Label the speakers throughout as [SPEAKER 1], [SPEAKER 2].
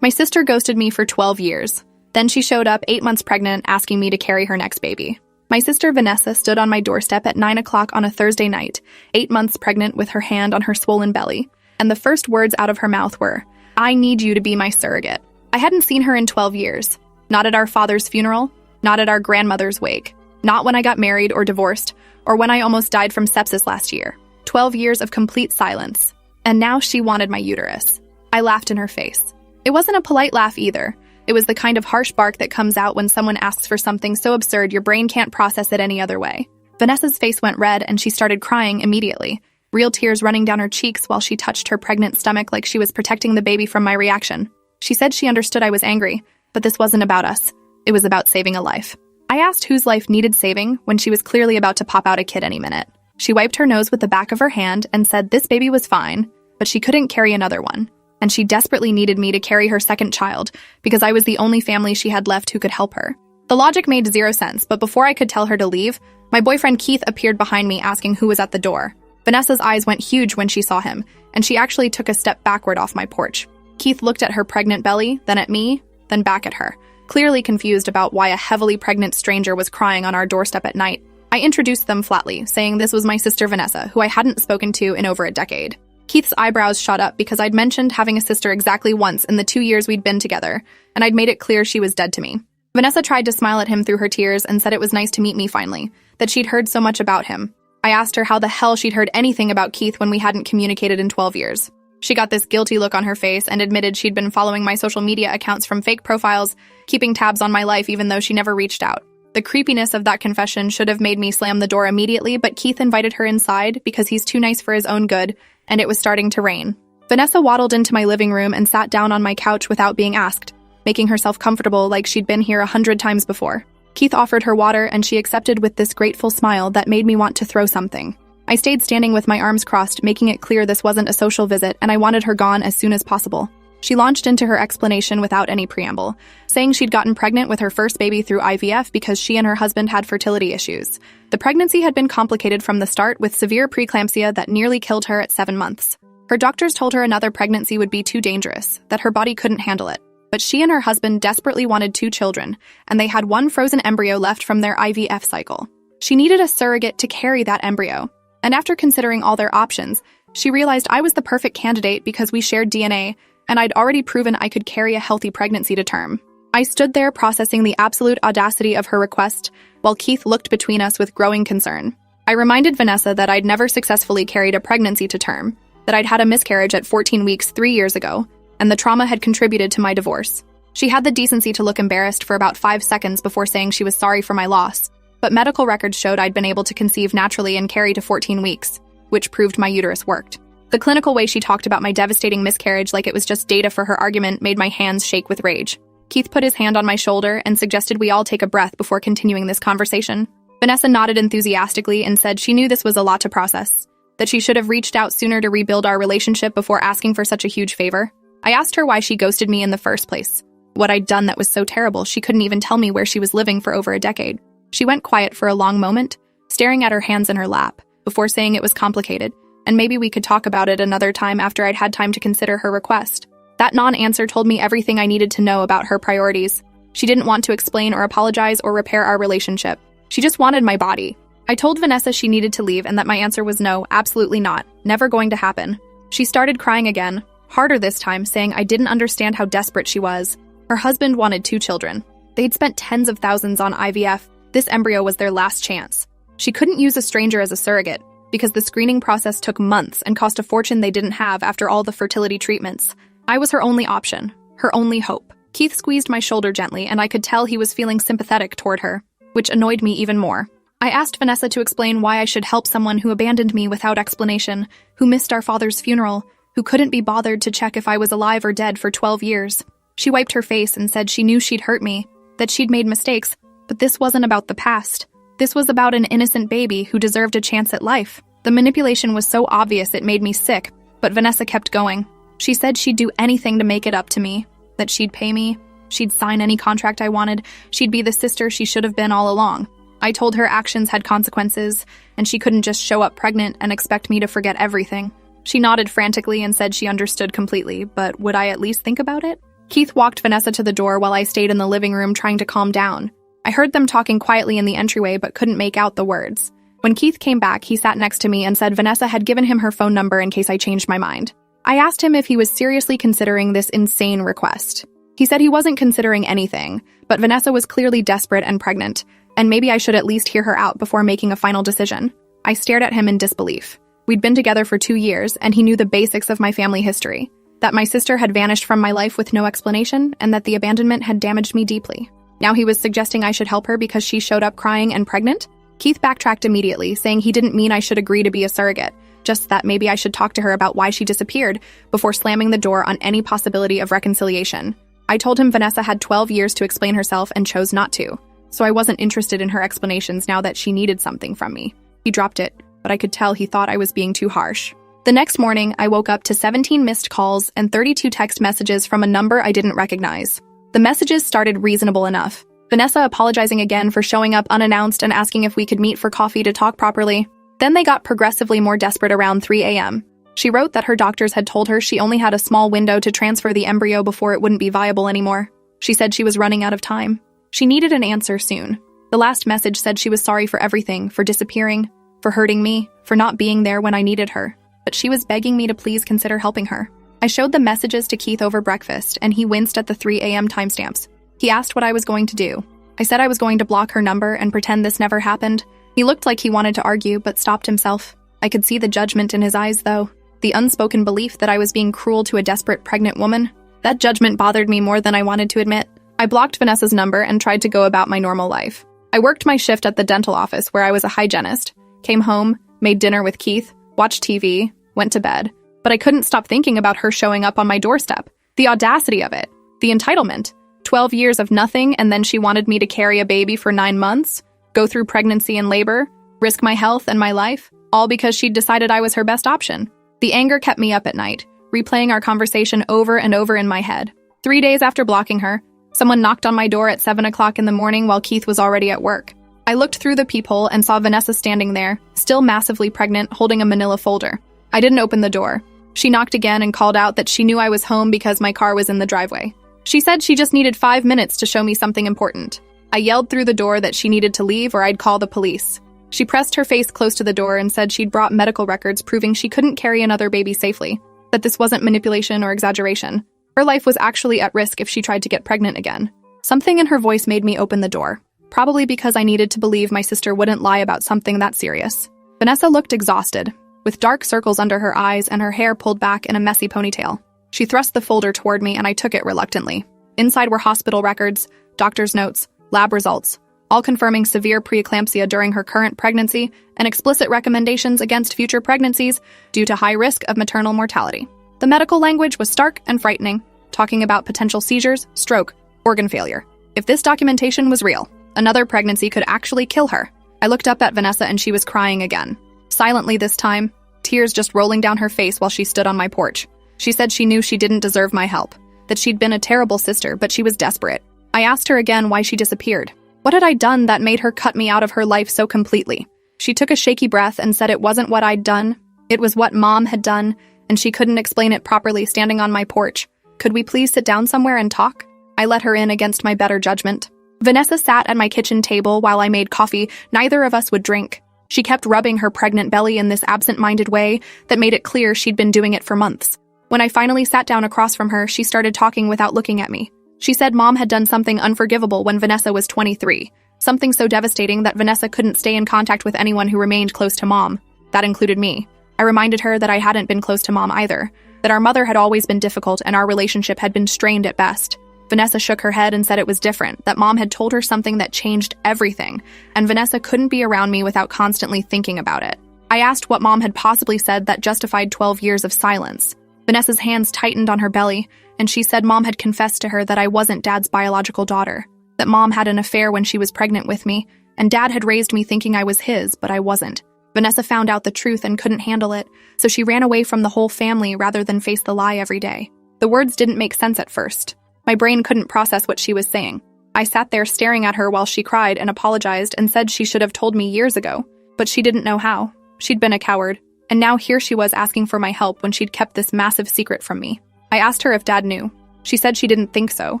[SPEAKER 1] My sister ghosted me for 12 years. Then she showed up 8 months pregnant, asking me to carry her next baby. My sister Vanessa stood on my doorstep at 9 o'clock on a Thursday night, 8 months pregnant with her hand on her swollen belly. And the first words out of her mouth were, "I need you to be my surrogate." I hadn't seen her in 12 years. Not at our father's funeral, not at our grandmother's wake, not when I got married or divorced, or when I almost died from sepsis last year. 12 years of complete silence. And now she wanted my uterus. I laughed in her face. It wasn't a polite laugh either. It was the kind of harsh bark that comes out when someone asks for something so absurd your brain can't process it any other way. Vanessa's face went red and she started crying immediately, real tears running down her cheeks while she touched her pregnant stomach like she was protecting the baby from my reaction. She said she understood I was angry, but this wasn't about us. It was about saving a life. I asked whose life needed saving when she was clearly about to pop out a kid any minute. She wiped her nose with the back of her hand and said this baby was fine, but she couldn't carry another one. And she desperately needed me to carry her second child because I was the only family she had left who could help her. The logic made zero sense, but before I could tell her to leave, my boyfriend Keith appeared behind me asking who was at the door. Vanessa's eyes went huge when she saw him, and she actually took a step backward off my porch. Keith looked at her pregnant belly, then at me, then back at her, clearly confused about why a heavily pregnant stranger was crying on our doorstep at night. I introduced them flatly, saying this was my sister Vanessa, who I hadn't spoken to in over a decade. Keith's eyebrows shot up because I'd mentioned having a sister exactly once in the 2 years we'd been together, and I'd made it clear she was dead to me. Vanessa tried to smile at him through her tears and said it was nice to meet me finally, that she'd heard so much about him. I asked her how the hell she'd heard anything about Keith when we hadn't communicated in 12 years. She got this guilty look on her face and admitted she'd been following my social media accounts from fake profiles, keeping tabs on my life even though she never reached out. The creepiness of that confession should have made me slam the door immediately, but Keith invited her inside because he's too nice for his own good, and it was starting to rain. Vanessa waddled into my living room and sat down on my couch without being asked, making herself comfortable like she'd been here 100 times before. Keith offered her water and she accepted with this grateful smile that made me want to throw something. I stayed standing with my arms crossed, making it clear this wasn't a social visit and I wanted her gone as soon as possible. She launched into her explanation without any preamble, saying she'd gotten pregnant with her first baby through IVF because she and her husband had fertility issues. The pregnancy had been complicated from the start with severe preeclampsia that nearly killed her at 7 months. Her doctors told her another pregnancy would be too dangerous, that her body couldn't handle it. But she and her husband desperately wanted 2 children, and they had 1 frozen embryo left from their IVF cycle. She needed a surrogate to carry that embryo. And after considering all their options, she realized I was the perfect candidate because we shared DNA, and I'd already proven I could carry a healthy pregnancy to term. I stood there processing the absolute audacity of her request, while Keith looked between us with growing concern. I reminded Vanessa that I'd never successfully carried a pregnancy to term, that I'd had a miscarriage at 14 weeks 3 years ago, and the trauma had contributed to my divorce. She had the decency to look embarrassed for about 5 seconds before saying she was sorry for my loss, but medical records showed I'd been able to conceive naturally and carry to 14 weeks, which proved my uterus worked. The clinical way she talked about my devastating miscarriage like it was just data for her argument made my hands shake with rage. Keith put his hand on my shoulder and suggested we all take a breath before continuing this conversation. Vanessa nodded enthusiastically and said she knew this was a lot to process, that she should have reached out sooner to rebuild our relationship before asking for such a huge favor. I asked her why she ghosted me in the first place, what I'd done that was so terrible she couldn't even tell me where she was living for over a decade. She went quiet for a long moment, staring at her hands in her lap, before saying it was complicated, and maybe we could talk about it another time after I'd had time to consider her request. That non-answer told me everything I needed to know about her priorities. She didn't want to explain or apologize or repair our relationship. She just wanted my body. I told Vanessa she needed to leave and that my answer was no, absolutely not, never going to happen. She started crying again, harder this time, saying I didn't understand how desperate she was. Her husband wanted 2 children. They'd spent tens of thousands on IVF. This embryo was their last chance. She couldn't use a stranger as a surrogate, because the screening process took months and cost a fortune they didn't have after all the fertility treatments. I was her only option, her only hope. Keith squeezed my shoulder gently, and I could tell he was feeling sympathetic toward her, which annoyed me even more. I asked Vanessa to explain why I should help someone who abandoned me without explanation, who missed our father's funeral, who couldn't be bothered to check if I was alive or dead for 12 years. She wiped her face and said she knew she'd hurt me, that she'd made mistakes, but this wasn't about the past. This was about an innocent baby who deserved a chance at life. The manipulation was so obvious it made me sick, but Vanessa kept going. She said she'd do anything to make it up to me, that she'd pay me, she'd sign any contract I wanted, she'd be the sister she should have been all along. I told her actions had consequences, and she couldn't just show up pregnant and expect me to forget everything. She nodded frantically and said she understood completely, but would I at least think about it? Keith walked Vanessa to the door while I stayed in the living room trying to calm down. I heard them talking quietly in the entryway but couldn't make out the words. When Keith came back, he sat next to me and said Vanessa had given him her phone number in case I changed my mind. I asked him if he was seriously considering this insane request. He said he wasn't considering anything, but Vanessa was clearly desperate and pregnant, and maybe I should at least hear her out before making a final decision. I stared at him in disbelief. We'd been together for 2 years, and he knew the basics of my family history. That my sister had vanished from my life with no explanation, and that the abandonment had damaged me deeply. Now he was suggesting I should help her because she showed up crying and pregnant? Keith backtracked immediately, saying he didn't mean I should agree to be a surrogate, just that maybe I should talk to her about why she disappeared before slamming the door on any possibility of reconciliation. I told him Vanessa had 12 years to explain herself and chose not to, so I wasn't interested in her explanations now that she needed something from me. He dropped it, but I could tell he thought I was being too harsh. The next morning, I woke up to 17 missed calls and 32 text messages from a number I didn't recognize. The messages started reasonable enough. Vanessa apologizing again for showing up unannounced and asking if we could meet for coffee to talk properly. Then they got progressively more desperate around 3 a.m. She wrote that her doctors had told her she only had a small window to transfer the embryo before it wouldn't be viable anymore. She said she was running out of time. She needed an answer soon. The last message said she was sorry for everything, for disappearing, for hurting me, for not being there when I needed her. But she was begging me to please consider helping her. I showed the messages to Keith over breakfast, and he winced at the 3 a.m. timestamps. He asked what I was going to do. I said I was going to block her number and pretend this never happened. He looked like he wanted to argue, but stopped himself. I could see the judgment in his eyes, though. The unspoken belief that I was being cruel to a desperate pregnant woman. That judgment bothered me more than I wanted to admit. I blocked Vanessa's number and tried to go about my normal life. I worked my shift at the dental office where I was a hygienist, came home, made dinner with Keith, watched TV, went to bed. But I couldn't stop thinking about her showing up on my doorstep. The audacity of it. The entitlement. 12 years of nothing, and then she wanted me to carry a baby for 9 months, go through pregnancy and labor, risk my health and my life, all because she'd decided I was her best option. The anger kept me up at night, replaying our conversation over and over in my head. 3 days after blocking her, someone knocked on my door at 7 o'clock in the morning while Keith was already at work. I looked through the peephole and saw Vanessa standing there, still massively pregnant, holding a manila folder. I didn't open the door. She knocked again and called out that she knew I was home because my car was in the driveway. She said she just needed 5 minutes to show me something important. I yelled through the door that she needed to leave or I'd call the police. She pressed her face close to the door and said she'd brought medical records proving she couldn't carry another baby safely, that this wasn't manipulation or exaggeration. Her life was actually at risk if she tried to get pregnant again. Something in her voice made me open the door, probably because I needed to believe my sister wouldn't lie about something that serious. Vanessa looked exhausted, with dark circles under her eyes and her hair pulled back in a messy ponytail. She thrust the folder toward me and I took it reluctantly. Inside were hospital records, doctor's notes, lab results, all confirming severe preeclampsia during her current pregnancy and explicit recommendations against future pregnancies due to high risk of maternal mortality. The medical language was stark and frightening, talking about potential seizures, stroke, organ failure. If this documentation was real, another pregnancy could actually kill her. I looked up at Vanessa and she was crying again. Silently this time, tears just rolling down her face while she stood on my porch. She said she knew she didn't deserve my help, that she'd been a terrible sister, but she was desperate. I asked her again why she disappeared. What had I done that made her cut me out of her life so completely? She took a shaky breath and said it wasn't what I'd done. It was what Mom had done, and she couldn't explain it properly standing on my porch. Could we please sit down somewhere and talk? I let her in against my better judgment. Vanessa sat at my kitchen table while I made coffee. Neither of us would drink. She kept rubbing her pregnant belly in this absent-minded way that made it clear she'd been doing it for months. When I finally sat down across from her, she started talking without looking at me. She said Mom had done something unforgivable when Vanessa was 23, something so devastating that Vanessa couldn't stay in contact with anyone who remained close to Mom. That included me. I reminded her that I hadn't been close to Mom either, that our mother had always been difficult and our relationship had been strained at best. Vanessa shook her head and said it was different, that Mom had told her something that changed everything, and Vanessa couldn't be around me without constantly thinking about it. I asked what Mom had possibly said that justified 12 years of silence. Vanessa's hands tightened on her belly, and she said Mom had confessed to her that I wasn't Dad's biological daughter, that Mom had an affair when she was pregnant with me, and Dad had raised me thinking I was his, but I wasn't. Vanessa found out the truth and couldn't handle it, so she ran away from the whole family rather than face the lie every day. The words didn't make sense at first. My brain couldn't process what she was saying. I sat there staring at her while she cried and apologized and said she should have told me years ago, but she didn't know how. She'd been a coward. And now here she was asking for my help when she'd kept this massive secret from me. I asked her if Dad knew. She said she didn't think so,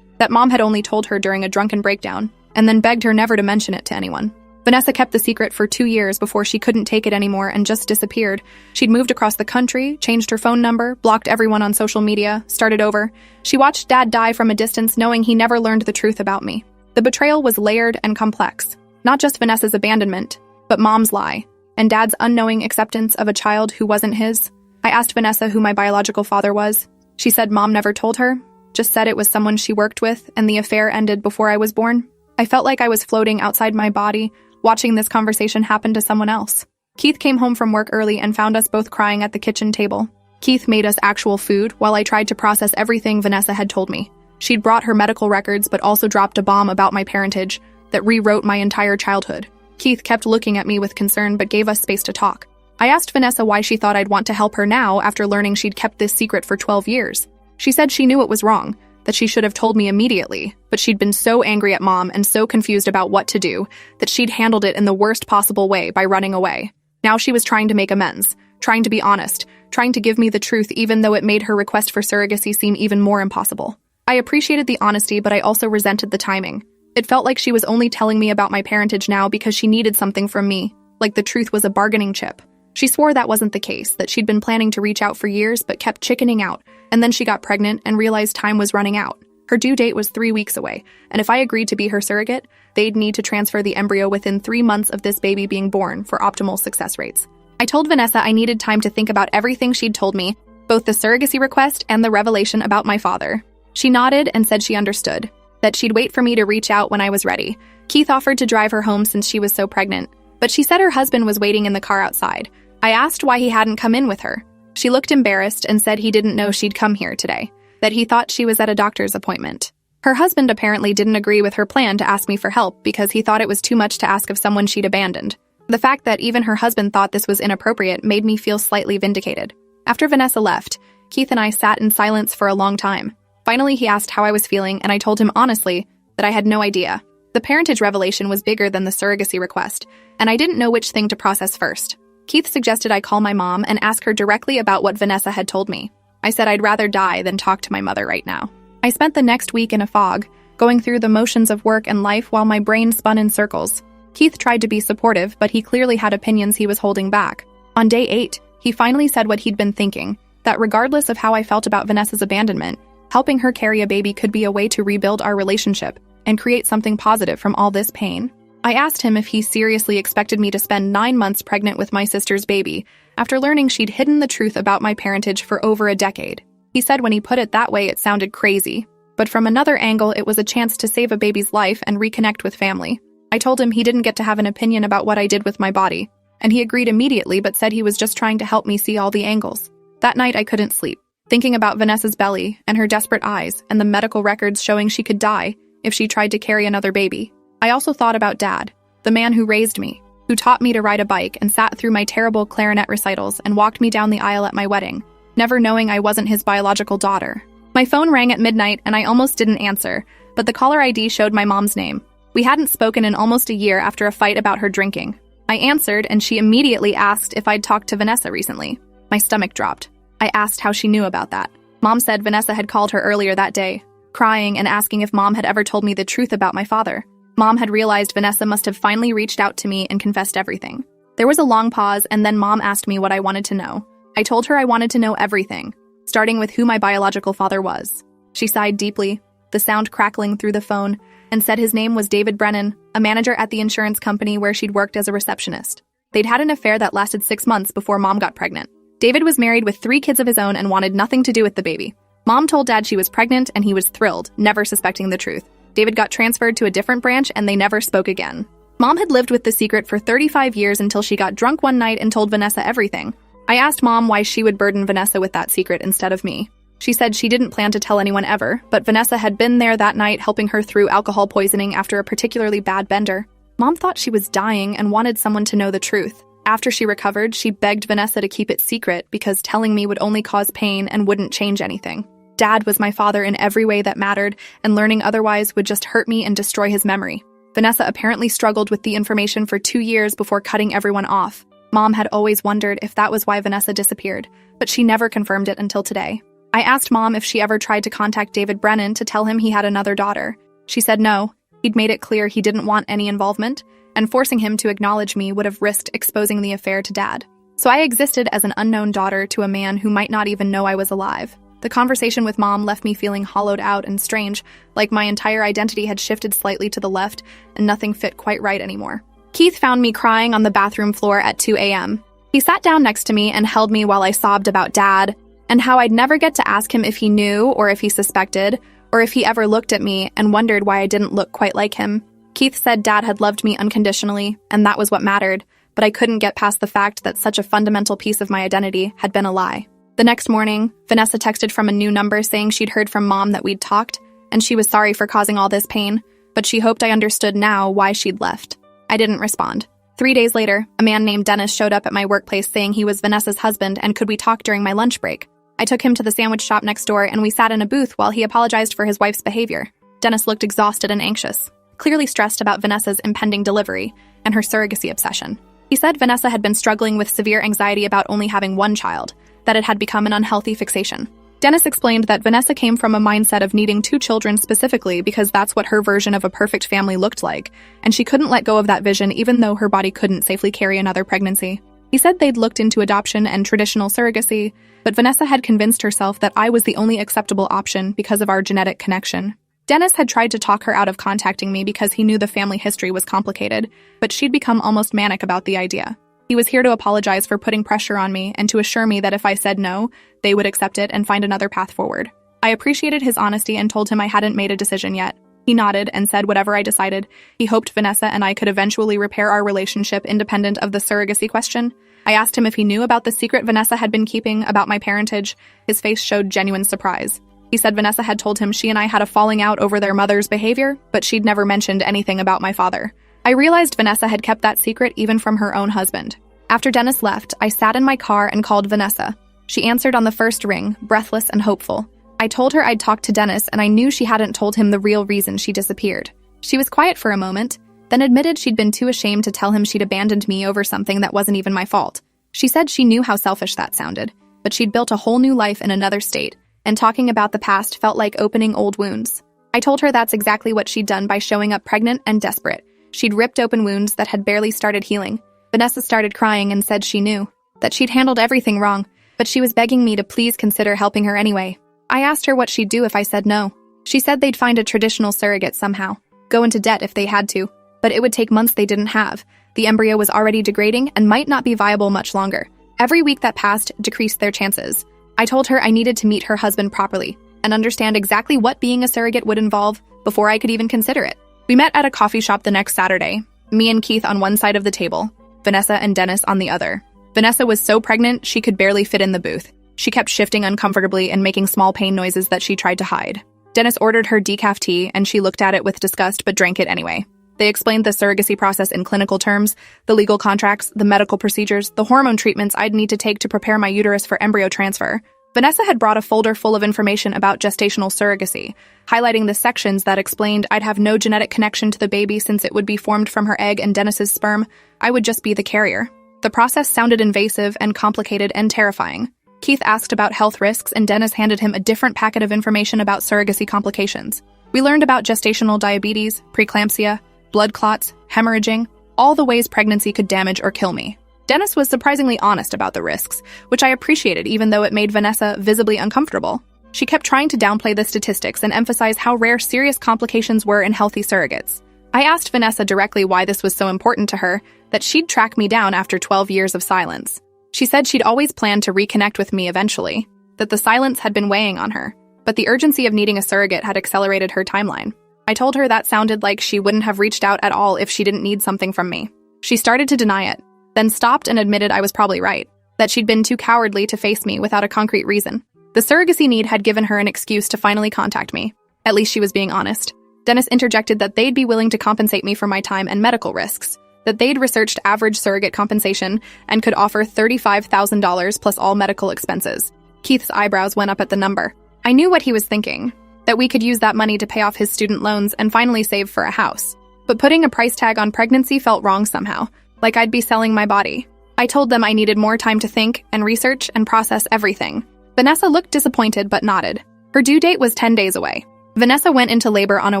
[SPEAKER 1] that Mom had only told her during a drunken breakdown, and then begged her never to mention it to anyone. Vanessa kept the secret for 2 years before she couldn't take it anymore and just disappeared. She'd moved across the country, changed her phone number, blocked everyone on social media, started over. She watched Dad die from a distance knowing he never learned the truth about me. The betrayal was layered and complex. Not just Vanessa's abandonment, but Mom's lie, and Dad's unknowing acceptance of a child who wasn't his. I asked Vanessa who my biological father was. She said Mom never told her, just said it was someone she worked with, and the affair ended before I was born. I felt like I was floating outside my body, watching this conversation happen to someone else. Keith came home from work early and found us both crying at the kitchen table. Keith made us actual food while I tried to process everything Vanessa had told me. She'd brought her medical records but also dropped a bomb about my parentage that rewrote my entire childhood. Keith kept looking at me with concern but gave us space to talk. I asked Vanessa why she thought I'd want to help her now after learning she'd kept this secret for 12 years. She said she knew it was wrong, that she should have told me immediately, but she'd been so angry at Mom and so confused about what to do that she'd handled it in the worst possible way by running away. Now she was trying to make amends, trying to be honest, trying to give me the truth even though it made her request for surrogacy seem even more impossible. I appreciated the honesty, but I also resented the timing. It felt like she was only telling me about my parentage now because she needed something from me, like the truth was a bargaining chip. She swore that wasn't the case, that she'd been planning to reach out for years but kept chickening out, and then she got pregnant and realized time was running out. Her due date was 3 weeks away, and if I agreed to be her surrogate, they'd need to transfer the embryo within 3 months of this baby being born for optimal success rates. I told Vanessa I needed time to think about everything she'd told me, both the surrogacy request and the revelation about my father. She nodded and said she understood, that she'd wait for me to reach out when I was ready. Keith offered to drive her home since she was so pregnant, but she said her husband was waiting in the car outside. I asked why he hadn't come in with her. She looked embarrassed and said he didn't know she'd come here today, that he thought she was at a doctor's appointment. Her husband apparently didn't agree with her plan to ask me for help because he thought it was too much to ask of someone she'd abandoned. The fact that even her husband thought this was inappropriate made me feel slightly vindicated. After Vanessa left, Keith and I sat in silence for a long time. Finally, he asked how I was feeling, and I told him honestly that I had no idea. The parentage revelation was bigger than the surrogacy request, and I didn't know which thing to process first. Keith suggested I call my mom and ask her directly about what Vanessa had told me. I said I'd rather die than talk to my mother right now. I spent the next week in a fog, going through the motions of work and life while my brain spun in circles. Keith tried to be supportive, but he clearly had opinions he was holding back. On day 8, he finally said what he'd been thinking, that regardless of how I felt about Vanessa's abandonment, helping her carry a baby could be a way to rebuild our relationship and create something positive from all this pain. I asked him if he seriously expected me to spend 9 months pregnant with my sister's baby after learning she'd hidden the truth about my parentage for over a decade. He said when he put it that way it sounded crazy, but from another angle it was a chance to save a baby's life and reconnect with family. I told him he didn't get to have an opinion about what I did with my body, and he agreed immediately but said he was just trying to help me see all the angles. That night I couldn't sleep, thinking about Vanessa's belly and her desperate eyes and the medical records showing she could die if she tried to carry another baby. I also thought about Dad, the man who raised me, who taught me to ride a bike and sat through my terrible clarinet recitals and walked me down the aisle at my wedding, never knowing I wasn't his biological daughter. My phone rang at midnight and I almost didn't answer, but the caller ID showed my mom's name. We hadn't spoken in almost a year after a fight about her drinking. I answered and she immediately asked if I'd talked to Vanessa recently. My stomach dropped. I asked how she knew about that. Mom said Vanessa had called her earlier that day, crying and asking if Mom had ever told me the truth about my father. Mom had realized Vanessa must have finally reached out to me and confessed everything. There was a long pause, and then Mom asked me what I wanted to know. I told her I wanted to know everything, starting with who my biological father was. She sighed deeply, the sound crackling through the phone, and said his name was David Brennan, a manager at the insurance company where she'd worked as a receptionist. They'd had an affair that lasted 6 months before Mom got pregnant. David was married with 3 kids of his own and wanted nothing to do with the baby. Mom told Dad she was pregnant, and he was thrilled, never suspecting the truth. David got transferred to a different branch, and they never spoke again. Mom had lived with the secret for 35 years until she got drunk one night and told Vanessa everything. I asked Mom why she would burden Vanessa with that secret instead of me. She said she didn't plan to tell anyone ever, but Vanessa had been there that night helping her through alcohol poisoning after a particularly bad bender. Mom thought she was dying and wanted someone to know the truth. After she recovered, she begged Vanessa to keep it secret because telling me would only cause pain and wouldn't change anything. Dad was my father in every way that mattered, and learning otherwise would just hurt me and destroy his memory. Vanessa apparently struggled with the information for 2 years before cutting everyone off. Mom had always wondered if that was why Vanessa disappeared, but she never confirmed it until today. I asked Mom if she ever tried to contact David Brennan to tell him he had another daughter. She said no. He'd made it clear he didn't want any involvement, and forcing him to acknowledge me would have risked exposing the affair to Dad. So I existed as an unknown daughter to a man who might not even know I was alive. The conversation with Mom left me feeling hollowed out and strange, like my entire identity had shifted slightly to the left and nothing fit quite right anymore. Keith found me crying on the bathroom floor at 2 a.m. He sat down next to me and held me while I sobbed about Dad, and how I'd never get to ask him if he knew or if he suspected, or if he ever looked at me and wondered why I didn't look quite like him. Keith said Dad had loved me unconditionally, and that was what mattered, but I couldn't get past the fact that such a fundamental piece of my identity had been a lie. The next morning, Vanessa texted from a new number saying she'd heard from Mom that we'd talked, and she was sorry for causing all this pain, but she hoped I understood now why she'd left. I didn't respond. 3 days later, a man named Dennis showed up at my workplace saying he was Vanessa's husband and could we talk during my lunch break. I took him to the sandwich shop next door and we sat in a booth while he apologized for his wife's behavior. Dennis looked exhausted and anxious, clearly stressed about Vanessa's impending delivery and her surrogacy obsession. He said Vanessa had been struggling with severe anxiety about only having one child, that it had become an unhealthy fixation. Dennis explained that Vanessa came from a mindset of needing 2 children specifically because that's what her version of a perfect family looked like, and she couldn't let go of that vision even though her body couldn't safely carry another pregnancy. He said they'd looked into adoption and traditional surrogacy, but Vanessa had convinced herself that I was the only acceptable option because of our genetic connection. Dennis had tried to talk her out of contacting me because he knew the family history was complicated, but she'd become almost manic about the idea. He was here to apologize for putting pressure on me and to assure me that if I said no, they would accept it and find another path forward. I appreciated his honesty and told him I hadn't made a decision yet. He nodded and said whatever I decided, he hoped Vanessa and I could eventually repair our relationship independent of the surrogacy question. I asked him if he knew about the secret Vanessa had been keeping about my parentage. His face showed genuine surprise. He said Vanessa had told him she and I had a falling out over their mother's behavior, but she'd never mentioned anything about my father. I realized Vanessa had kept that secret even from her own husband. After Dennis left, I sat in my car and called Vanessa. She answered on the first ring, breathless and hopeful. I told her I'd talked to Dennis and I knew she hadn't told him the real reason she disappeared. She was quiet for a moment, then admitted she'd been too ashamed to tell him she'd abandoned me over something that wasn't even my fault. She said she knew how selfish that sounded, but she'd built a whole new life in another state, and talking about the past felt like opening old wounds. I told her that's exactly what she'd done by showing up pregnant and desperate. She'd ripped open wounds that had barely started healing. Vanessa started crying and said she knew, that she'd handled everything wrong, but she was begging me to please consider helping her anyway. I asked her what she'd do if I said no. She said they'd find a traditional surrogate somehow, go into debt if they had to, but it would take months they didn't have. The embryo was already degrading and might not be viable much longer. Every week that passed decreased their chances. I told her I needed to meet her husband properly and understand exactly what being a surrogate would involve before I could even consider it. We met at a coffee shop the next Saturday, me and Keith on one side of the table, Vanessa and Dennis on the other. Vanessa was so pregnant she could barely fit in the booth. She kept shifting uncomfortably and making small pain noises that she tried to hide. Dennis ordered her decaf tea and she looked at it with disgust but drank it anyway. They explained the surrogacy process in clinical terms, the legal contracts, the medical procedures, the hormone treatments I'd need to take to prepare my uterus for embryo transfer. Vanessa had brought a folder full of information about gestational surrogacy, highlighting the sections that explained I'd have no genetic connection to the baby since it would be formed from her egg and Dennis's sperm. I would just be the carrier. The process sounded invasive and complicated and terrifying. Keith asked about health risks and Dennis handed him a different packet of information about surrogacy complications. We learned about gestational diabetes, preeclampsia, blood clots, hemorrhaging, all the ways pregnancy could damage or kill me. Dennis was surprisingly honest about the risks, which I appreciated even though it made Vanessa visibly uncomfortable. She kept trying to downplay the statistics and emphasize how rare serious complications were in healthy surrogates. I asked Vanessa directly why this was so important to her, that she'd track me down after 12 years of silence. She said she'd always planned to reconnect with me eventually, that the silence had been weighing on her, but the urgency of needing a surrogate had accelerated her timeline. I told her that sounded like she wouldn't have reached out at all if she didn't need something from me. She started to deny it, then stopped and admitted I was probably right, that she'd been too cowardly to face me without a concrete reason. The surrogacy need had given her an excuse to finally contact me. At least she was being honest. Dennis interjected that they'd be willing to compensate me for my time and medical risks, that they'd researched average surrogate compensation and could offer $35,000 plus all medical expenses. Keith's eyebrows went up at the number. I knew what he was thinking, that we could use that money to pay off his student loans and finally save for a house. But putting a price tag on pregnancy felt wrong somehow, like I'd be selling my body. I told them I needed more time to think and research and process everything. Vanessa looked disappointed but nodded. Her due date was 10 days away. Vanessa went into labor on a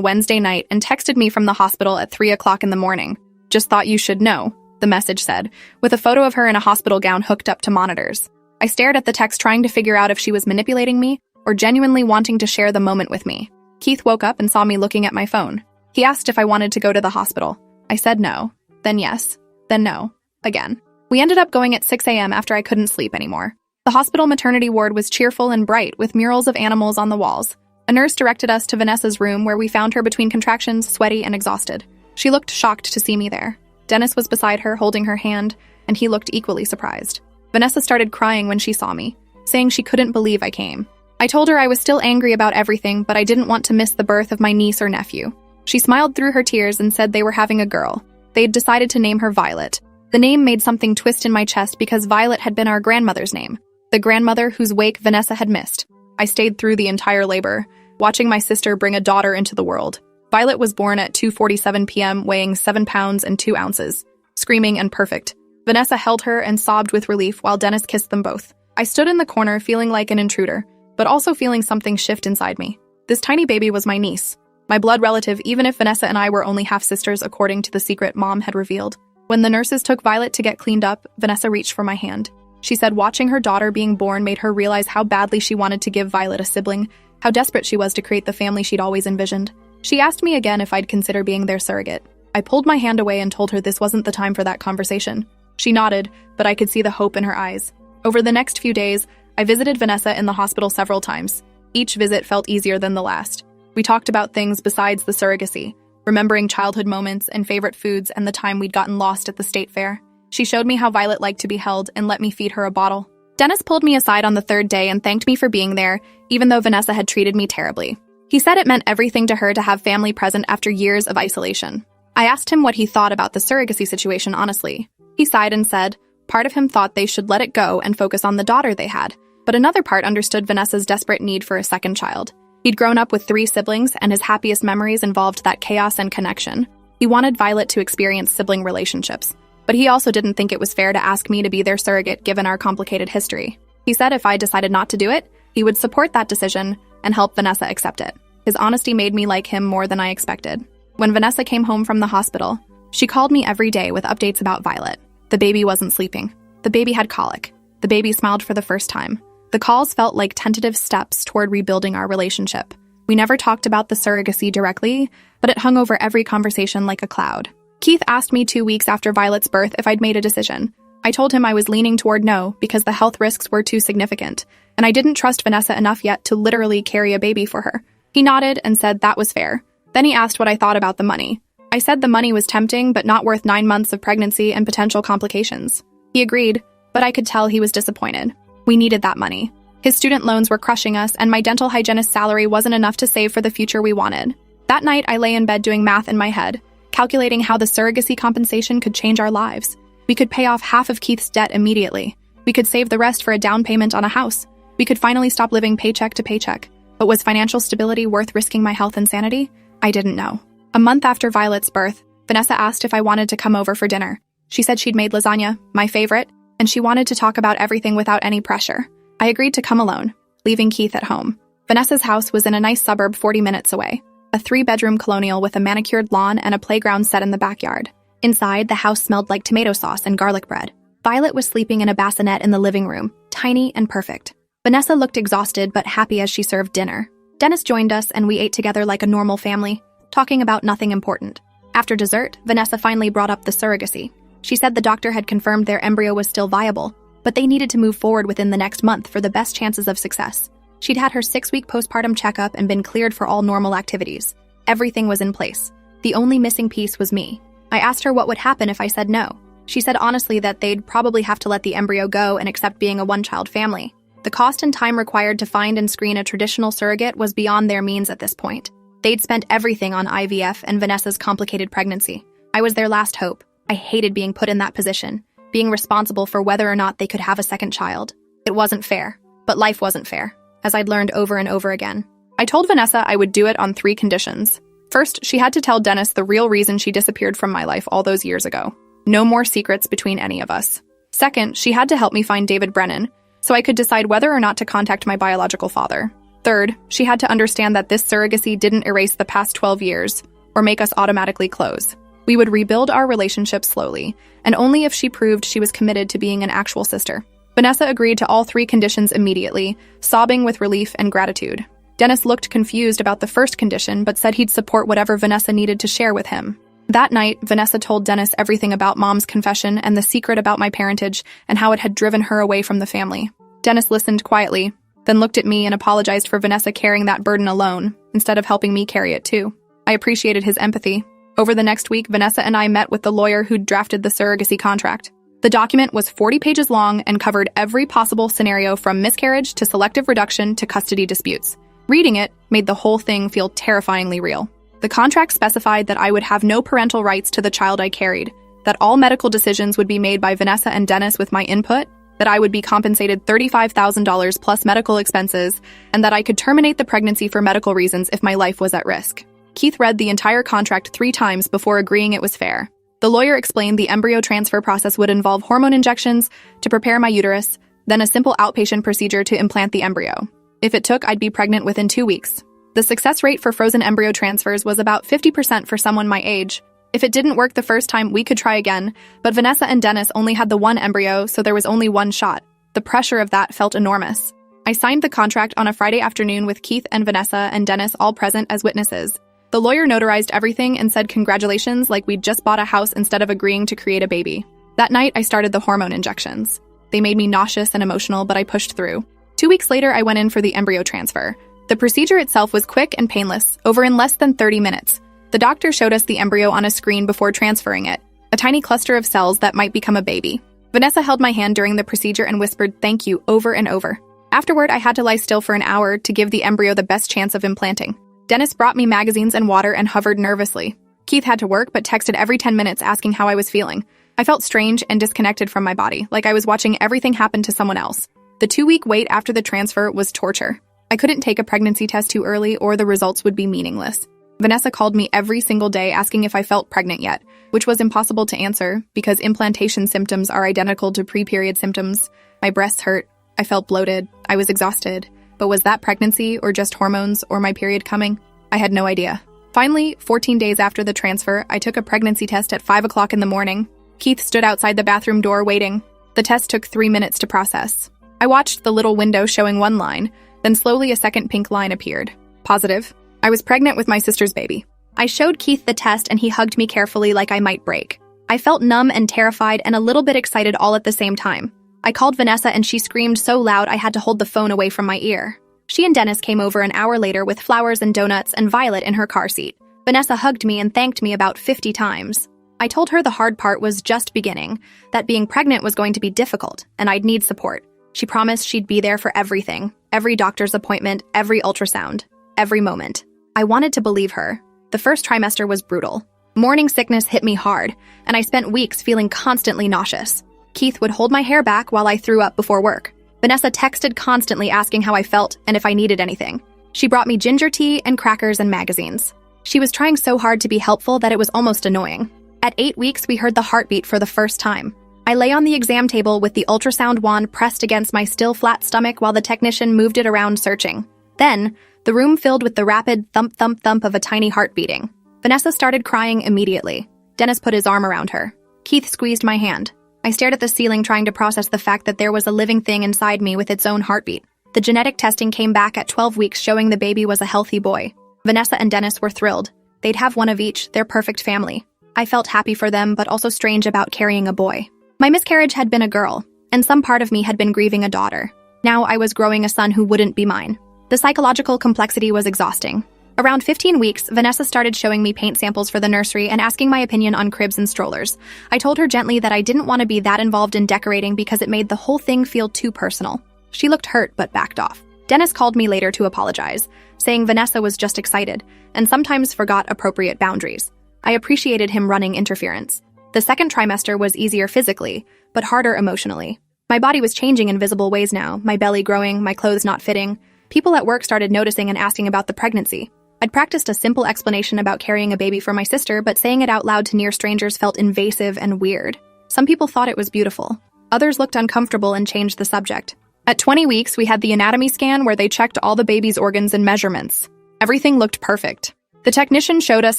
[SPEAKER 1] Wednesday night and texted me from the hospital at 3 o'clock in the morning. "Just thought you should know," the message said, with a photo of her in a hospital gown hooked up to monitors. I stared at the text trying to figure out if she was manipulating me or genuinely wanting to share the moment with me. Keith woke up and saw me looking at my phone. He asked if I wanted to go to the hospital. I said no, then yes, then no, again. We ended up going at 6 a.m. after I couldn't sleep anymore. The hospital maternity ward was cheerful and bright with murals of animals on the walls. A nurse directed us to Vanessa's room where we found her between contractions, sweaty and exhausted. She looked shocked to see me there. Dennis was beside her, holding her hand, and he looked equally surprised. Vanessa started crying when she saw me, saying she couldn't believe I came. I told her I was still angry about everything, but I didn't want to miss the birth of my niece or nephew. She smiled through her tears and said they were having a girl. They'd decided to name her Violet. The name made something twist in my chest because Violet had been our grandmother's name, the grandmother whose wake Vanessa had missed. I stayed through the entire labor, watching my sister bring a daughter into the world. Violet was born at 2:47 p.m., weighing 7 pounds and 2 ounces, screaming and perfect. Vanessa held her and sobbed with relief while Dennis kissed them both. I stood in the corner feeling like an intruder, but also feeling something shift inside me. This tiny baby was my niece, my blood relative, even if Vanessa and I were only half-sisters according to the secret Mom had revealed. When the nurses took Violet to get cleaned up, Vanessa reached for my hand. She said watching her daughter being born made her realize how badly she wanted to give Violet a sibling, how desperate she was to create the family she'd always envisioned. She asked me again if I'd consider being their surrogate. I pulled my hand away and told her this wasn't the time for that conversation. She nodded, but I could see the hope in her eyes. Over the next few days, I visited Vanessa in the hospital several times. Each visit felt easier than the last. We talked about things besides the surrogacy, remembering childhood moments and favorite foods and the time we'd gotten lost at the state fair. She showed me how Violet liked to be held and let me feed her a bottle. Dennis pulled me aside on the third day and thanked me for being there, even though Vanessa had treated me terribly. He said it meant everything to her to have family present after years of isolation. I asked him what he thought about the surrogacy situation honestly. He sighed and said, part of him thought they should let it go and focus on the daughter they had, but another part understood Vanessa's desperate need for a second child. He'd grown up with 3 siblings, and his happiest memories involved that chaos and connection. He wanted Violet to experience sibling relationships, but he also didn't think it was fair to ask me to be their surrogate given our complicated history. He said if I decided not to do it, he would support that decision and help Vanessa accept it. His honesty made me like him more than I expected. When Vanessa came home from the hospital, she called me every day with updates about Violet. The baby wasn't sleeping. The baby had colic. The baby smiled for the first time. The calls felt like tentative steps toward rebuilding our relationship. We never talked about the surrogacy directly, but it hung over every conversation like a cloud. Keith asked me 2 weeks after Violet's birth if I'd made a decision. I told him I was leaning toward no because the health risks were too significant, and I didn't trust Vanessa enough yet to literally carry a baby for her. He nodded and said that was fair. Then he asked what I thought about the money. I said the money was tempting but not worth 9 months of pregnancy and potential complications. He agreed, but I could tell he was disappointed. We needed that money. His student loans were crushing us, and my dental hygienist salary wasn't enough to save for the future we wanted. That night, I lay in bed doing math in my head, calculating how the surrogacy compensation could change our lives. We could pay off half of Keith's debt immediately. We could save the rest for a down payment on a house. We could finally stop living paycheck to paycheck. But was financial stability worth risking my health and sanity? I didn't know. A month after Violet's birth, Vanessa asked if I wanted to come over for dinner. She said she'd made lasagna, my favorite, and she wanted to talk about everything without any pressure. I agreed to come alone, leaving Keith at home. Vanessa's house was in a nice suburb 40 minutes away, a 3-bedroom colonial with a manicured lawn and a playground set in the backyard. Inside, the house smelled like tomato sauce and garlic bread. Violet was sleeping in a bassinet in the living room, tiny and perfect. Vanessa looked exhausted but happy as she served dinner. Dennis joined us and we ate together like a normal family, talking about nothing important. After dessert, Vanessa finally brought up the surrogacy. She said the doctor had confirmed their embryo was still viable, but they needed to move forward within the next month for the best chances of success. She'd had her 6-week postpartum checkup and been cleared for all normal activities. Everything was in place. The only missing piece was me. I asked her what would happen if I said no. She said honestly that they'd probably have to let the embryo go and accept being a one-child family. The cost and time required to find and screen a traditional surrogate was beyond their means at this point. They'd spent everything on IVF and Vanessa's complicated pregnancy. I was their last hope. I hated being put in that position, being responsible for whether or not they could have a second child. It wasn't fair, but life wasn't fair, as I'd learned over and over again. I told Vanessa I would do it on 3 conditions. First, she had to tell Dennis the real reason she disappeared from my life all those years ago. No more secrets between any of us. Second, she had to help me find David Brennan, so I could decide whether or not to contact my biological father. Third, she had to understand that this surrogacy didn't erase the past 12 years or make us automatically close. We would rebuild our relationship slowly, and only if she proved she was committed to being an actual sister. Vanessa agreed to all 3 conditions immediately, sobbing with relief and gratitude. Dennis looked confused about the first condition, but said he'd support whatever Vanessa needed to share with him. That night, Vanessa told Dennis everything about Mom's confession and the secret about my parentage and how it had driven her away from the family. Dennis listened quietly, then looked at me and apologized for Vanessa carrying that burden alone, instead of helping me carry it too. I appreciated his empathy. Over the next week, Vanessa and I met with the lawyer who'd drafted the surrogacy contract. The document was 40 pages long and covered every possible scenario from miscarriage to selective reduction to custody disputes. Reading it made the whole thing feel terrifyingly real. The contract specified that I would have no parental rights to the child I carried, that all medical decisions would be made by Vanessa and Dennis with my input, that I would be compensated $35,000 plus medical expenses, and that I could terminate the pregnancy for medical reasons if my life was at risk. Keith read the entire contract 3 times before agreeing it was fair. The lawyer explained the embryo transfer process would involve hormone injections to prepare my uterus, then a simple outpatient procedure to implant the embryo. If it took, I'd be pregnant within 2 weeks. The success rate for frozen embryo transfers was about 50% for someone my age. If it didn't work the first time, we could try again, but Vanessa and Dennis only had the 1 embryo, so there was only 1 shot. The pressure of that felt enormous. I signed the contract on a Friday afternoon with Keith and Vanessa and Dennis all present as witnesses. The lawyer notarized everything and said congratulations like we'd just bought a house instead of agreeing to create a baby. That night, I started the hormone injections. They made me nauseous and emotional, but I pushed through. 2 weeks later, I went in for the embryo transfer. The procedure itself was quick and painless, over in less than 30 minutes. The doctor showed us the embryo on a screen before transferring it, a tiny cluster of cells that might become a baby. Vanessa held my hand during the procedure and whispered thank you over and over. Afterward, I had to lie still for an hour to give the embryo the best chance of implanting. Dennis brought me magazines and water and hovered nervously. Keith had to work but texted every 10 minutes asking how I was feeling. I felt strange and disconnected from my body, like I was watching everything happen to someone else. The 2-week wait after the transfer was torture. I couldn't take a pregnancy test too early or the results would be meaningless. Vanessa called me every single day asking if I felt pregnant yet, which was impossible to answer because implantation symptoms are identical to pre-period symptoms. My breasts hurt, I felt bloated, I was exhausted. But was that pregnancy or just hormones or my period coming? I had no idea. Finally, 14 days after the transfer, I took a pregnancy test at 5 o'clock in the morning. Keith stood outside the bathroom door waiting. The test took 3 minutes to process. I watched the little window showing 1 line, then slowly a second pink line appeared. Positive. I was pregnant with my sister's baby. I showed Keith the test and he hugged me carefully like I might break. I felt numb and terrified and a little bit excited all at the same time. I called Vanessa and she screamed so loud I had to hold the phone away from my ear. She and Dennis came over an hour later with flowers and donuts and Violet in her car seat. Vanessa hugged me and thanked me about 50 times. I told her the hard part was just beginning, that being pregnant was going to be difficult and I'd need support. She promised she'd be there for everything, every doctor's appointment, every ultrasound, every moment. I wanted to believe her. The first trimester was brutal. Morning sickness hit me hard, and I spent weeks feeling constantly nauseous. Keith would hold my hair back while I threw up before work. Vanessa texted constantly asking how I felt and if I needed anything. She brought me ginger tea and crackers and magazines. She was trying so hard to be helpful that it was almost annoying. At 8 weeks, we heard the heartbeat for the first time. I lay on the exam table with the ultrasound wand pressed against my still flat stomach while the technician moved it around searching. Then, the room filled with the rapid thump-thump-thump of a tiny heart beating. Vanessa started crying immediately. Dennis put his arm around her. Keith squeezed my hand. I stared at the ceiling trying to process the fact that there was a living thing inside me with its own heartbeat. The genetic testing came back at 12 weeks showing the baby was a healthy boy. Vanessa and Dennis were thrilled. They'd have one of each, their perfect family. I felt happy for them, but also strange about carrying a boy. My miscarriage had been a girl, and some part of me had been grieving a daughter. Now I was growing a son who wouldn't be mine. The psychological complexity was exhausting. Around 15 weeks, Vanessa started showing me paint samples for the nursery and asking my opinion on cribs and strollers. I told her gently that I didn't want to be that involved in decorating because it made the whole thing feel too personal. She looked hurt but backed off. Dennis called me later to apologize, saying Vanessa was just excited and sometimes forgot appropriate boundaries. I appreciated him running interference. The second trimester was easier physically, but harder emotionally. My body was changing in visible ways now, my belly growing, my clothes not fitting. People at work started noticing and asking about the pregnancy. I'd practiced a simple explanation about carrying a baby for my sister, but saying it out loud to near strangers felt invasive and weird. Some people thought it was beautiful. Others looked uncomfortable and changed the subject. At 20 weeks, we had the anatomy scan where they checked all the baby's organs and measurements. Everything looked perfect. The technician showed us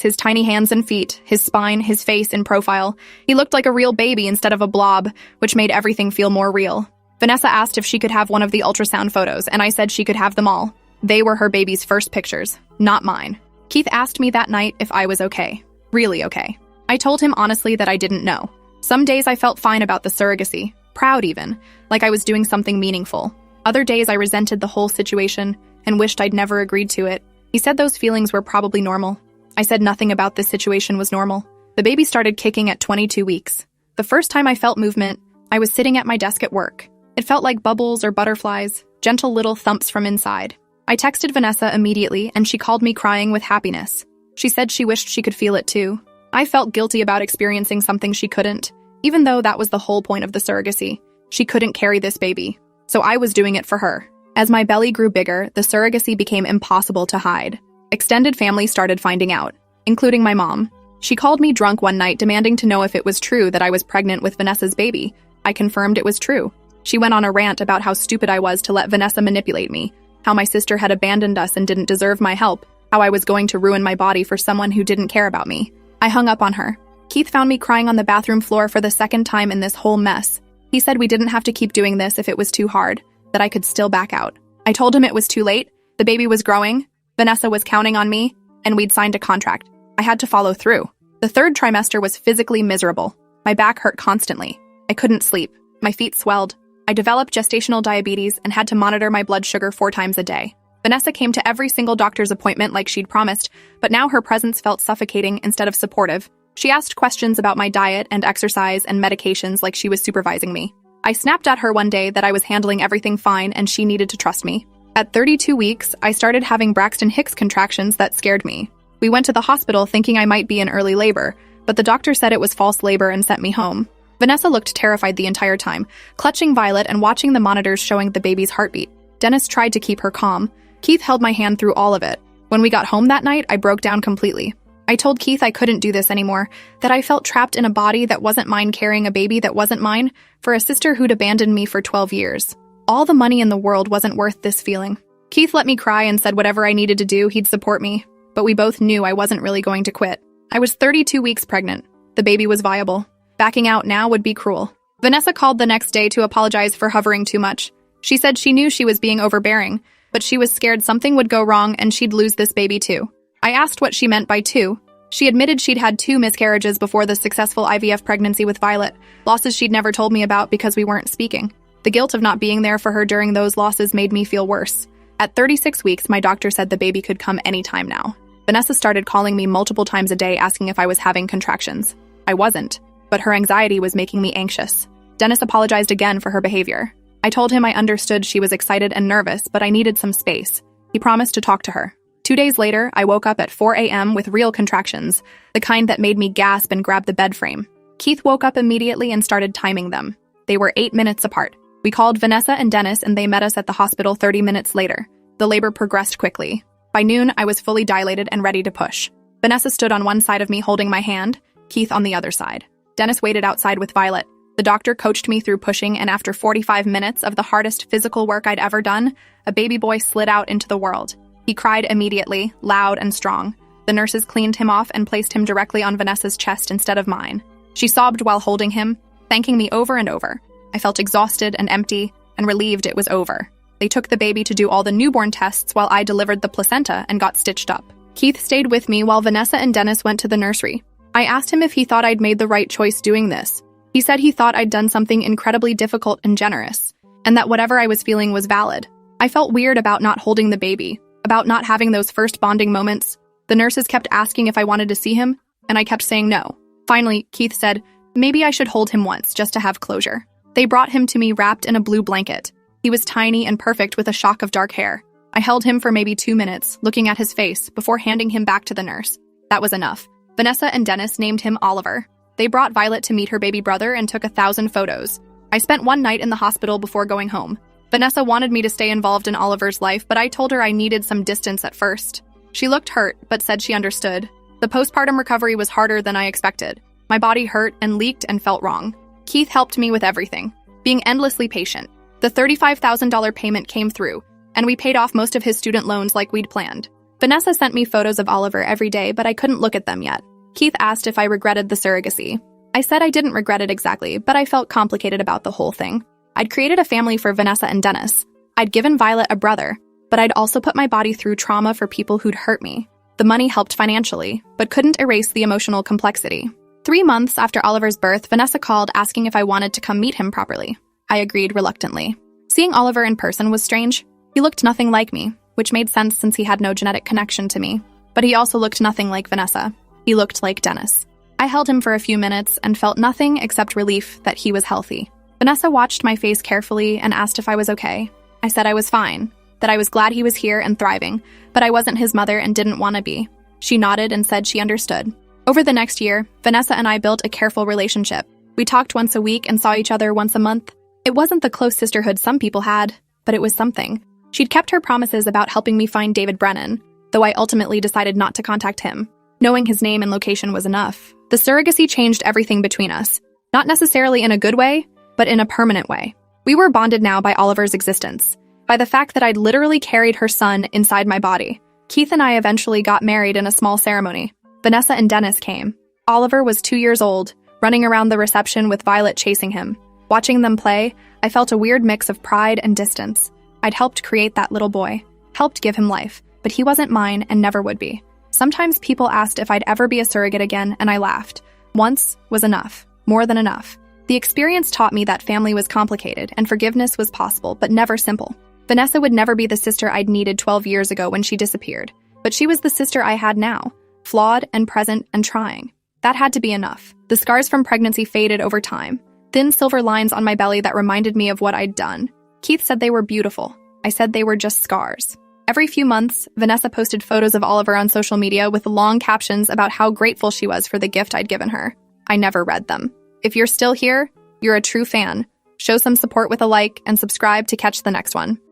[SPEAKER 1] his tiny hands and feet, his spine, his face in profile. He looked like a real baby instead of a blob, which made everything feel more real. Vanessa asked if she could have one of the ultrasound photos, and I said she could have them all. They were her baby's first pictures, not mine. Keith asked me that night if I was okay. Really okay. I told him honestly that I didn't know. Some days I felt fine about the surrogacy, proud even, like I was doing something meaningful. Other days I resented the whole situation and wished I'd never agreed to it. He said those feelings were probably normal. I said nothing about this situation was normal. The baby started kicking at 22 weeks. The first time I felt movement, I was sitting at my desk at work. It felt like bubbles or butterflies, gentle little thumps from inside. I texted Vanessa immediately, and she called me crying with happiness. She said she wished she could feel it too. I felt guilty about experiencing something she couldn't, even though that was the whole point of the surrogacy. She couldn't carry this baby, so I was doing it for her. As my belly grew bigger, the surrogacy became impossible to hide. Extended family started finding out, including my mom. She called me drunk one night demanding to know if it was true that I was pregnant with Vanessa's baby. I confirmed it was true. She went on a rant about how stupid I was to let Vanessa manipulate me, how my sister had abandoned us and didn't deserve my help, how I was going to ruin my body for someone who didn't care about me. I hung up on her. Keith found me crying on the bathroom floor for the second time in this whole mess. He said we didn't have to keep doing this if it was too hard, that I could still back out. I told him it was too late, the baby was growing, Vanessa was counting on me, and we'd signed a contract. I had to follow through. The third trimester was physically miserable. My back hurt constantly. I couldn't sleep. My feet swelled. I developed gestational diabetes and had to monitor my blood sugar 4 times a day. Vanessa came to every single doctor's appointment like she'd promised, but now her presence felt suffocating instead of supportive. She asked questions about my diet and exercise and medications like she was supervising me. I snapped at her one day that I was handling everything fine and she needed to trust me. At 32 weeks, I started having Braxton Hicks contractions that scared me. We went to the hospital thinking I might be in early labor, but the doctor said it was false labor and sent me home. Vanessa looked terrified the entire time, clutching Violet and watching the monitors showing the baby's heartbeat. Dennis tried to keep her calm. Keith held my hand through all of it. When we got home that night, I broke down completely. I told Keith I couldn't do this anymore, that I felt trapped in a body that wasn't mine carrying a baby that wasn't mine for a sister who'd abandoned me for 12 years. All the money in the world wasn't worth this feeling. Keith let me cry and said whatever I needed to do, he'd support me, but we both knew I wasn't really going to quit. I was 32 weeks pregnant. The baby was viable. Backing out now would be cruel. Vanessa called the next day to apologize for hovering too much. She said she knew she was being overbearing, but she was scared something would go wrong and she'd lose this baby too. I asked what she meant by two. She admitted she'd had 2 miscarriages before the successful IVF pregnancy with Violet, losses she'd never told me about because we weren't speaking. The guilt of not being there for her during those losses made me feel worse. At 36 weeks, my doctor said the baby could come anytime now. Vanessa started calling me multiple times a day asking if I was having contractions. I wasn't, but her anxiety was making me anxious. Dennis apologized again for her behavior. I told him I understood she was excited and nervous, but I needed some space. He promised to talk to her. 2 days later, I woke up at 4 a.m. with real contractions, the kind that made me gasp and grab the bed frame. Keith woke up immediately and started timing them. They were 8 minutes apart. We called Vanessa and Dennis and they met us at the hospital 30 minutes later. The labor progressed quickly. By noon, I was fully dilated and ready to push. Vanessa stood on one side of me holding my hand, Keith on the other side. Dennis waited outside with Violet. The doctor coached me through pushing, and after 45 minutes of the hardest physical work I'd ever done, a baby boy slid out into the world. He cried immediately, loud and strong. The nurses cleaned him off and placed him directly on Vanessa's chest instead of mine. She sobbed while holding him, thanking me over and over. I felt exhausted and empty, and relieved it was over. They took the baby to do all the newborn tests while I delivered the placenta and got stitched up. Keith stayed with me while Vanessa and Dennis went to the nursery. I asked him if he thought I'd made the right choice doing this. He said he thought I'd done something incredibly difficult and generous, and that whatever I was feeling was valid. I felt weird about not holding the baby, about not having those first bonding moments. The nurses kept asking if I wanted to see him, and I kept saying no. Finally, Keith said, maybe I should hold him once, just to have closure. They brought him to me wrapped in a blue blanket. He was tiny and perfect with a shock of dark hair. I held him for maybe 2 minutes, looking at his face, before handing him back to the nurse. That was enough. Vanessa and Dennis named him Oliver. They brought Violet to meet her baby brother and took 1,000 photos. I spent one night in the hospital before going home. Vanessa wanted me to stay involved in Oliver's life, but I told her I needed some distance at first. She looked hurt, but said she understood. The postpartum recovery was harder than I expected. My body hurt and leaked and felt wrong. Keith helped me with everything, being endlessly patient. The $35,000 payment came through, and we paid off most of his student loans like we'd planned. Vanessa sent me photos of Oliver every day, but I couldn't look at them yet. Keith asked if I regretted the surrogacy. I said I didn't regret it exactly, but I felt complicated about the whole thing. I'd created a family for Vanessa and Dennis. I'd given Violet a brother, but I'd also put my body through trauma for people who'd hurt me. The money helped financially, but couldn't erase the emotional complexity. 3 months after Oliver's birth, Vanessa called asking if I wanted to come meet him properly. I agreed reluctantly. Seeing Oliver in person was strange. He looked nothing like me, which made sense since he had no genetic connection to me. But he also looked nothing like Vanessa. He looked like Dennis. I held him for a few minutes and felt nothing except relief that he was healthy. Vanessa watched my face carefully and asked if I was okay. I said I was fine, that I was glad he was here and thriving, but I wasn't his mother and didn't want to be. She nodded and said she understood. Over the next year, Vanessa and I built a careful relationship. We talked once a week and saw each other once a month. It wasn't the close sisterhood some people had, but it was something. She'd kept her promises about helping me find David Brennan, though I ultimately decided not to contact him. Knowing his name and location was enough. The surrogacy changed everything between us. Not necessarily in a good way, but in a permanent way. We were bonded now by Oliver's existence, by the fact that I'd literally carried her son inside my body. Keith and I eventually got married in a small ceremony. Vanessa and Dennis came. Oliver was 2 years old, running around the reception with Violet chasing him. Watching them play, I felt a weird mix of pride and distance. I'd helped create that little boy, helped give him life, but he wasn't mine and never would be. Sometimes people asked if I'd ever be a surrogate again, and I laughed. Once was enough, more than enough. The experience taught me that family was complicated and forgiveness was possible, but never simple. Vanessa would never be the sister I'd needed 12 years ago when she disappeared, but she was the sister I had now, flawed and present and trying. That had to be enough. The scars from pregnancy faded over time, thin silver lines on my belly that reminded me of what I'd done. Keith said they were beautiful. I said they were just scars. Every few months, Vanessa posted photos of Oliver on social media with long captions about how grateful she was for the gift I'd given her. I never read them. If you're still here, you're a true fan. Show some support with a like and subscribe to catch the next one.